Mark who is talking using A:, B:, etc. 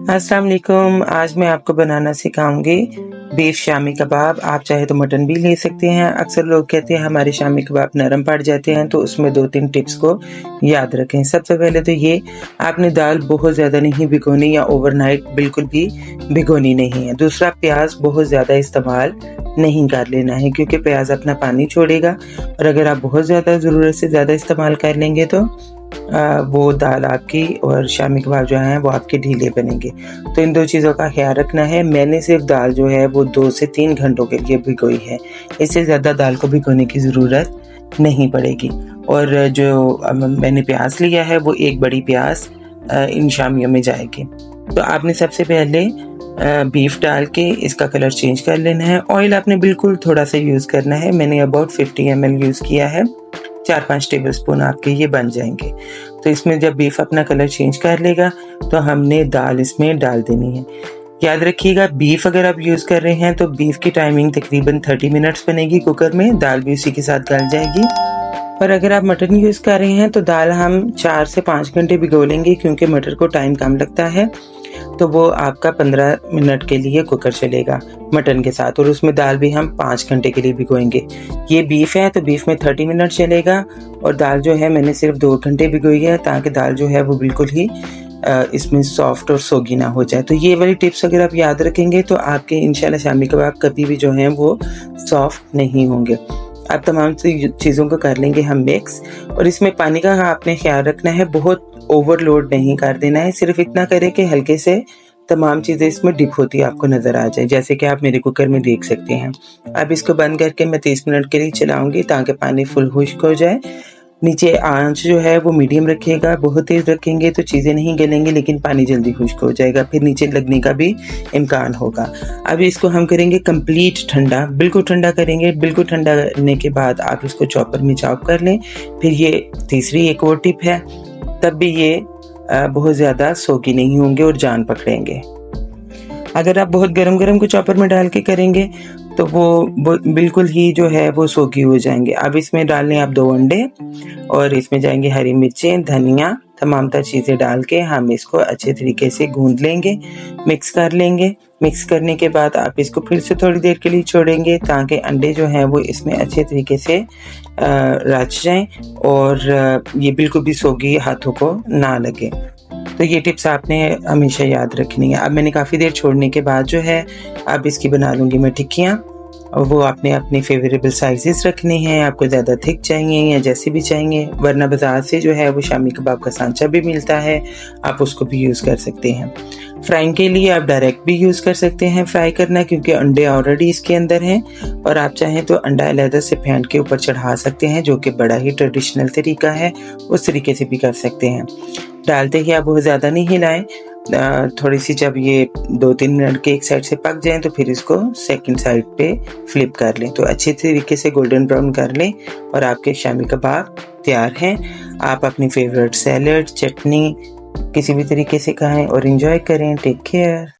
A: अस्सलाम वालेकुम। आज मैं आपको बनाना सिखाऊंगी बीफ शामी कबाब। आप चाहे तो मटन भी ले सकते हैं। अक्सर लोग कहते हैं हमारे शामी कबाब नरम पड़ जाते हैं, तो उसमें 2-3 टिप्स को याद रखें। सबसे पहले तो ये, आपने दाल बहुत ज़्यादा नहीं भिगोनी या ओवरनाइट बिल्कुल भी भिगोनी नहीं है। दूसरा, प्याज बहुत ज़्यादा इस्तेमाल नहीं कर लेना है क्योंकि प्याज अपना पानी छोड़ेगा, और अगर आप बहुत ज़्यादा ज़रूरत से ज़्यादा इस्तेमाल कर लेंगे तो वो दाल आपकी और शामी कबाब जो हैं वो आपके ढीले बनेंगे। तो इन 2 चीज़ों का ख्याल रखना है। मैंने सिर्फ दाल जो है वो 2 से 3 घंटों के लिए भिगोई है, इससे ज़्यादा दाल को भिगोने की ज़रूरत नहीं पड़ेगी। और जो मैंने प्याज लिया है वो 1 बड़ी प्याज इन शामियों में जाएगी। तो आपने सबसे पहले बीफ डाल के इसका कलर चेंज कर लेना है। ऑयल आपने बिल्कुल थोड़ा सा यूज़ करना है। मैंने अबाउट 50 ml यूज़ किया है। 4-5 टेबल स्पून आपके ये बन जाएंगे। तो इसमें जब बीफ अपना कलर चेंज कर लेगा तो हमने दाल इसमें डाल देनी है। याद रखिएगा, बीफ अगर आप यूज़ कर रहे हैं तो बीफ की टाइमिंग तकरीबन 30 मिनट्स बनेगी कुकर में, दाल भी उसी के साथ गल जाएगी। और अगर आप मटन यूज़ कर रहे हैं तो दाल हम 4 से 5 घंटे भिगो लेंगे क्योंकि मटर को टाइम कम लगता है, तो वो आपका 15 मिनट के लिए कुकर चलेगा मटन के साथ, और उसमें दाल भी हम 5 घंटे के लिए भिगोएंगे। ये बीफ है तो बीफ में 30 मिनट चलेगा, और दाल जो है मैंने सिर्फ 2 घंटे भिगोई है ताकि दाल जो है वो बिल्कुल ही इसमें सॉफ्ट और सोगी ना हो जाए। तो ये वाली टिप्स अगर आप याद रखेंगे तो आपके इंशाल्लाह शामी कबाब कभी भी जो हैं वो सॉफ्ट नहीं होंगे। अब तमाम चीज़ों को कर लेंगे हम मिक्स, और इसमें पानी का आपने ख्याल रखना है, बहुत ओवरलोड नहीं कर देना है। सिर्फ इतना करें कि हल्के से तमाम चीज़ें इसमें डिप होती आपको नज़र आ जाए, जैसे कि आप मेरे कुकर में देख सकते हैं। अब इसको बंद करके मैं 30 मिनट के लिए चलाऊंगी ताकि पानी फुल खुश्क हो जाए। नीचे आंच जो है वो मीडियम रखिएगा, बहुत तेज़ रखेंगे तो चीज़ें नहीं गलेंगी लेकिन पानी जल्दी खुश्क हो जाएगा, फिर नीचे लगने का भी इम्कान होगा। अब इसको हम करेंगे कंप्लीट ठंडा, बिल्कुल ठंडा करेंगे। बिल्कुल ठंडा करने के बाद आप इसको चॉपर में चॉप कर लें। फिर ये तीसरी एक और टिप है, तब भी ये बहुत ज़्यादा सोगी नहीं होंगे और जान पकड़ेंगे। अगर आप बहुत गरम गरम को चॉपर में डाल के करेंगे तो वो बिल्कुल ही जो है वो सोगी हो जाएंगे। अब इसमें डाल लें आप 2 अंडे, और इसमें जाएंगे हरी मिर्चें, धनिया, तमाम तर चीज़ें डाल के हम इसको अच्छे तरीके से गूंद लेंगे, मिक्स कर लेंगे। मिक्स करने के बाद आप इसको फिर से थोड़ी देर के लिए छोड़ेंगे ताकि अंडे जो हैं वो इसमें अच्छे तरीके से रच जाएं और ये बिल्कुल भी सोगी हाथों को ना लगे। तो ये टिप्स आपने हमेशा याद रखनी है। अब मैंने काफ़ी देर छोड़ने के बाद जो है अब इसकी बना लूँगी मैं टिक्कियाँ, और वो आपने अपने फेवरेबल साइजेस रखने हैं। आपको ज़्यादा थिक चाहिए या जैसे भी चाहिए, वरना बाज़ार से जो है वो शामी कबाब का सांचा भी मिलता है, आप उसको भी यूज़ कर सकते हैं। फ्राइंग के लिए आप डायरेक्ट भी यूज़ कर सकते हैं फ्राई करना, क्योंकि अंडे ऑलरेडी इसके अंदर हैं, और आप चाहें तो अंडा अलहदा से फेंट के ऊपर चढ़ा सकते हैं, जो कि बड़ा ही ट्रेडिशनल तरीका है, उस तरीके से भी कर सकते हैं। डालते ही आप बहुत ज़्यादा नहीं हिलाएं, थोड़ी सी जब ये 2-3 मिनट के एक साइड से पक जाएं तो फिर इसको सेकंड साइड पे फ्लिप कर लें। तो अच्छे तरीके से गोल्डन ब्राउन कर लें और आपके शामी कबाब तैयार हैं। आप अपनी फेवरेट सैलड, चटनी किसी भी तरीके से खाएं और एंजॉय करें। Take care.